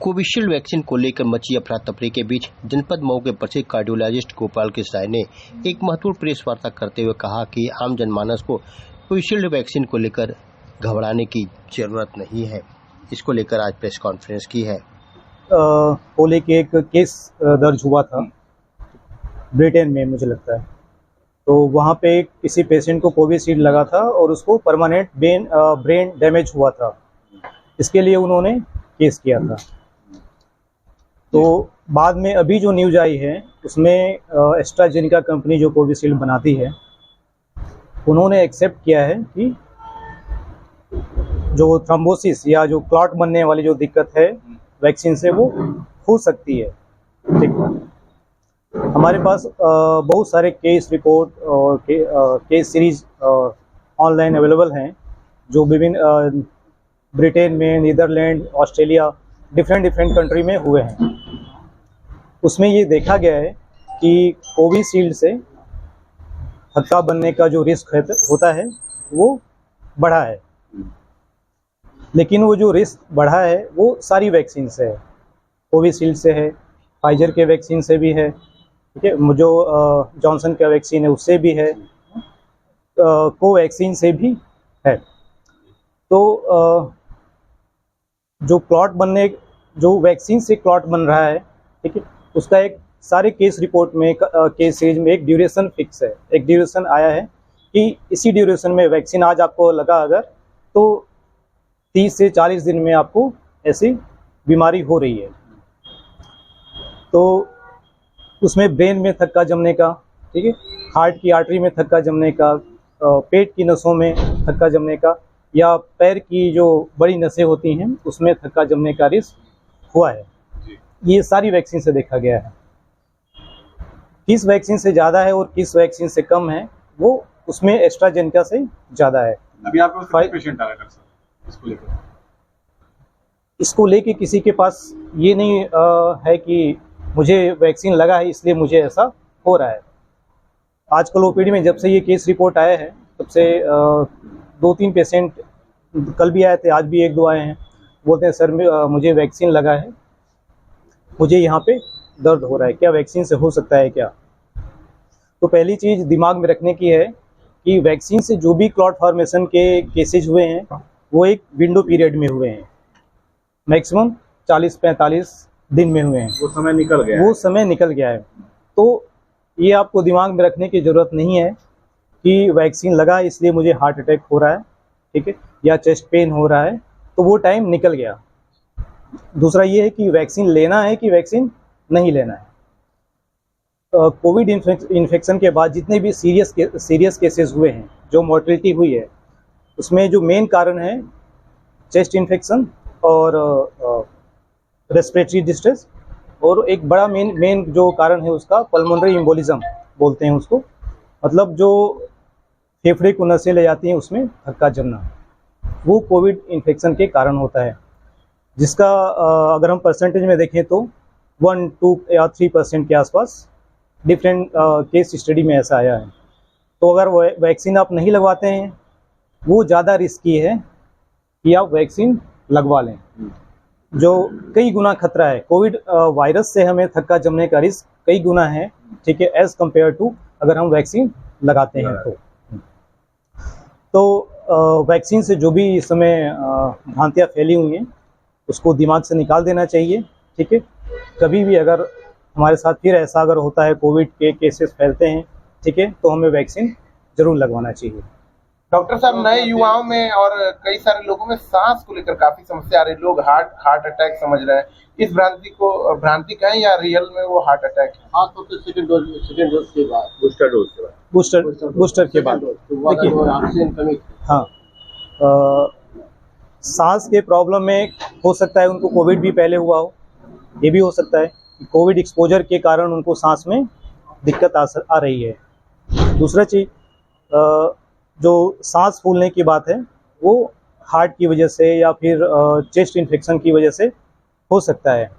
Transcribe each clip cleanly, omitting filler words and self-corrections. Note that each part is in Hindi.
कोविशील्ड वैक्सीन को लेकर मची अफरा तफरी के बीच जनपद मऊ के प्रसिद्ध कार्डियोलॉजिस्ट गोपाल कृष्ण राय ने एक महत्वपूर्ण प्रेस वार्ता करते हुए कहा कि आम जनमानस को कोविशील्ड वैक्सीन को लेकर घबराने की जरूरत नहीं है। इसको लेकर आज प्रेस कॉन्फ्रेंस की है। पोले के एक केस दर्ज हुआ था ब्रिटेन में, मुझे लगता है, तो वहाँ पे किसी पेशेंट को कोविशील्ड लगा था और उसको परमानेंट ब्रेन डैमेज हुआ था। इसके लिए उन्होंने केस किया था। तो बाद में अभी जो न्यूज आई है उसमें एस्ट्राजेनेका कंपनी जो कोविशील्ड बनाती है, उन्होंने एक्सेप्ट किया है कि जो थ्रोम्बोसिस या जो क्लॉट बनने वाली जो दिक्कत है वैक्सीन से वो हो सकती है। ठीक है, हमारे पास बहुत सारे केस रिपोर्ट और केस सीरीज ऑनलाइन अवेलेबल हैं जो विभिन्न ब्रिटेन में, नीदरलैंड, ऑस्ट्रेलिया, डिफरेंट कंट्री में हुए हैं। उसमें ये देखा गया है कि कोविशील्ड से थक्का बनने का जो रिस्क होता है वो बढ़ा है, लेकिन वो जो रिस्क बढ़ा है वो सारी वैक्सीन से है। कोविशील्ड से है, फाइजर के वैक्सीन से भी है, ठीक है, जो जॉनसन का वैक्सीन है उससे भी है, कोवैक्सीन से भी है। तो जो क्लॉट बनने, जो वैक्सीन से क्लॉट बन रहा है, ठीक है, उसका एक सारे केस रिपोर्ट में, केस सीरीज में एक ड्यूरेशन फिक्स है, एक ड्यूरेशन आया है कि इसी ड्यूरेशन में वैक्सीन आज आपको लगा अगर, तो 30 से 40 दिन में आपको ऐसी बीमारी हो रही है। तो उसमें ब्रेन में थक्का जमने का, ठीक है, हार्ट की आर्टरी में थक्का जमने का, पेट की नसों में थक्का जमने का, या पैर की जो बड़ी नसें होती हैं उसमें थक्का जमने का रिस्क हुआ है। ये सारी वैक्सीन से देखा गया है। किस वैक्सीन से ज़्यादा है और किस वैक्सीन से कम है वो उसमें एस्ट्राजेनेका से ज़्यादा है। अभी आपके पास पेशेंट आ रहा है इसको लेके किसी के पास ये नहीं है कि मुझे वैक्सीन लगा है इसलिए मुझे ऐसा हो रहा है। आजकल ओपीडी में जब से ये केस रिपोर्ट आया है तब से 2-3 पेशेंट, कल भी आए थे, आज भी 1-2 आए हैं, बोलते हैं सर मुझे वैक्सीन लगा है, मुझे यहाँ पे दर्द हो रहा है, क्या वैक्सीन से हो सकता है क्या? तो पहली चीज़ दिमाग में रखने की है कि वैक्सीन से जो भी क्लॉट फॉर्मेशन के केसेज हुए हैं वो एक विंडो पीरियड में हुए हैं, मैक्सिमम 40-45 दिन में हुए हैं। वो समय निकल गया, वो समय निकल गया है। तो ये आपको दिमाग में रखने की ज़रूरत नहीं है कि वैक्सीन लगा इसलिए मुझे हार्ट अटैक हो रहा है, ठीक है, या चेस्ट पेन हो रहा है, तो वो टाइम निकल गया। दूसरा ये है कि वैक्सीन लेना है कि वैक्सीन नहीं लेना है। कोविड इन्फेक्शन के बाद जितने भी सीरियस केसेस हुए हैं, जो मोर्टेलिटी हुई है, उसमें जो मेन कारण है चेस्ट इन्फेक्शन और रेस्पिरेटरी डिस्ट्रेस, और एक बड़ा मेन जो कारण है उसका पल्मोनरी एम्बोलिज्म बोलते हैं उसको, मतलब जो फेफड़े को नसें ले जाती हैं उसमें धक्का जमना, वो कोविड इन्फेक्शन के कारण होता है, जिसका अगर हम परसेंटेज में देखें तो 1, 2 या 3% के आसपास डिफरेंट केस स्टडी में ऐसा आया है। तो अगर वैक्सीन आप नहीं लगवाते हैं वो ज़्यादा रिस्की है कि आप वैक्सीन लगवा लें, जो कई गुना खतरा है। कोविड वायरस से हमें थक्का जमने का रिस्क कई गुना है, ठीक है, एज़ कम्पेयर टू अगर हम वैक्सीन लगाते हैं तो वैक्सीन से जो भी इस समय भ्रांतियाँ फैली हुई हैं उसको दिमाग से निकाल देना चाहिए, ठीक है। कभी भी अगर हमारे साथ फिर ऐसा अगर होता है, कोविड के केसेस फैलते हैं, ठीक है, तो हमें वैक्सीन जरूर लगवाना चाहिए। डॉक्टर साहब, नए युवाओं में और कई सारे लोगों में सांस को लेकर काफी समस्या आ रही है। लोग हार्ट अटैक समझ रहे हैं। इस भ्रांति कहें या रियल में वो हार्ट अटैक है? हाँ, तो सेकंड डोज के बाद, बूस्टर के बाद देखिए, हाँ, सांस के प्रॉब्लम में हो सकता है उनको कोविड भी पहले हुआ हो, ये भी हो सकता है कि कोविड एक्सपोजर के कारण उनको सांस में दिक्कत आ रही है। दूसरा चीज़, जो सांस फूलने की बात है वो हार्ट की वजह से या फिर चेस्ट इन्फेक्शन की वजह से हो सकता है।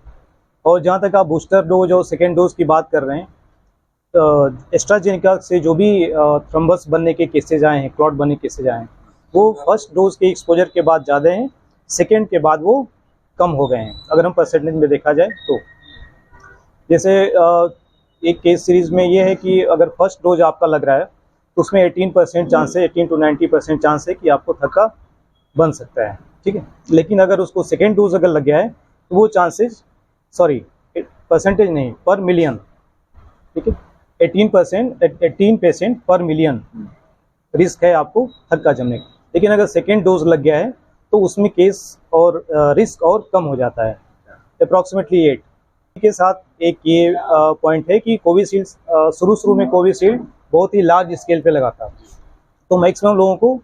और जहाँ तक आप बूस्टर डोज और सेकेंड डोज की बात कर रहे हैं, एस्ट्राजेनेका से जो भी थ्रम्बस बनने के केसेज आए हैं, क्लॉट बनने के केसेज आए हैं, वो फर्स्ट डोज के एक्सपोजर के बाद ज़्यादा हैं, सेकेंड के बाद वो कम हो गए हैं अगर हम परसेंटेज में देखा जाए तो। जैसे एक केस सीरीज में ये है कि अगर फर्स्ट डोज आपका लग रहा है तो उसमें 18% चांस है, 18 to 90% चांस है कि आपको थक्का बन सकता है, ठीक है। लेकिन अगर उसको सेकेंड डोज अगर लग गया है तो वो चांसेस, सॉरी परसेंटेज नहीं, पर मिलियन, ठीक है, 18% पर मिलियन रिस्क है आपको थक्का जमने का। लेकिन अगर सेकेंड डोज लग गया है तो उसमें केस और रिस्क और कम हो जाता है, अप्रॉक्सीमेटली 8 के साथ। एक ये पॉइंट है कि कोविशील्ड शुरू में कोविशील्ड बहुत ही लार्ज स्केल पे लगा था, तो मैक्सिमम लोगों को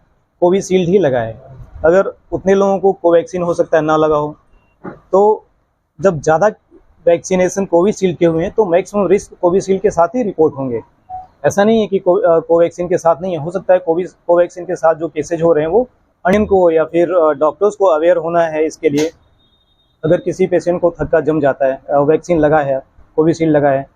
कोविशील्ड ही लगा है। अगर उतने लोगों को कोवैक्सीन हो सकता है ना लगा हो, तो जब ज़्यादा वैक्सीनेशन कोविशील्ड के हुए हैं तो मैक्सिमम रिस्क कोविशील्ड के साथ ही रिपोर्ट होंगे। ऐसा नहीं है कि कोवैक्सीन के साथ नहीं है, हो सकता है कोवैक्सीन के साथ जो केसेज हो रहे हैं वो अन्य को या फिर डॉक्टर्स को अवेयर होना है इसके लिए। अगर किसी पेशेंट को थक्का जम जाता है, वैक्सीन लगा है, कोविशील्ड लगा है,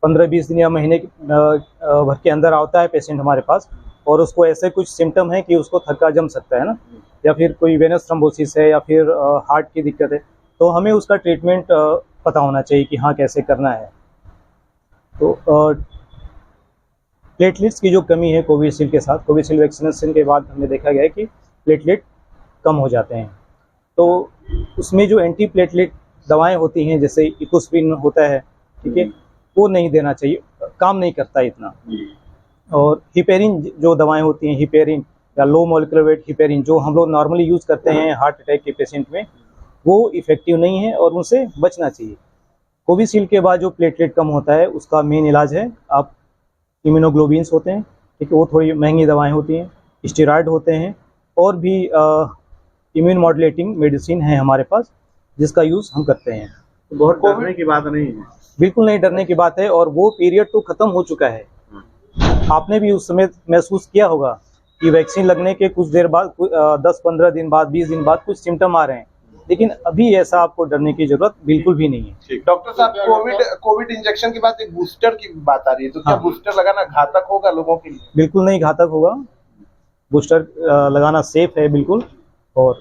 15-20 दिन या महीने भर के अंदर आता है पेशेंट हमारे पास और उसको ऐसे कुछ सिम्टम है कि उसको थक्का जम सकता है ना, या फिर कोई वेनस थ्रोम्बोसिस है या फिर हार्ट की दिक्कत है, तो हमें उसका ट्रीटमेंट पता होना चाहिए कि हाँ कैसे करना है। तो प्लेटलेट्स की जो कमी है कोविशील्ड के साथ, कोविशील्ड वैक्सीनेशन के बाद हमने देखा गया है कि प्लेटलेट कम हो जाते हैं। तो उसमें जो एंटी प्लेटलेट दवाएं होती हैं, जैसे इकोस्प्रिन होता है, ठीक है, वो नहीं देना चाहिए, काम नहीं करता इतना। और हिपेरिन जो दवाएं होती हैं, हिपेरिन या लो मॉलिक्यूलर वेट हिपेरिन, जो हम लोग नॉर्मली यूज़ करते हैं हार्ट अटैक के पेशेंट में, वो इफ़ेक्टिव नहीं है और उनसे बचना चाहिए। कोविशील्ड के बाद जो प्लेटलेट कम होता है उसका मेन इलाज है आप इम्यूनोग्लोबिन्स होते हैं, ठीक है, वो थोड़ी महंगी दवाएं होती हैं, स्टेरॉयड होते हैं, और भी इम्यून मॉड्यूलेटिंग मेडिसिन है हमारे पास जिसका यूज़ हम करते हैं। तो बहुत डरने की बात नहीं है, बिल्कुल नहीं डरने की बात है, और वो पीरियड तो ख़त्म हो चुका है। आपने भी उस समय महसूस किया होगा कि वैक्सीन लगने के कुछ देर बाद 10-15 दिन बाद, 20 दिन बाद कुछ सिम्टम आ रहे हैं, लेकिन अभी ऐसा आपको डरने की जरूरत बिल्कुल भी नहीं है। डॉक्टर साहब, कोविड इंजेक्शन के बाद एक बूस्टर की बात आ रही है, तो क्या बूस्टर लगाना घातक होगा लोगों के लिए? बिल्कुल नहीं घातक होगा, बूस्टर लगाना सेफ है बिल्कुल। और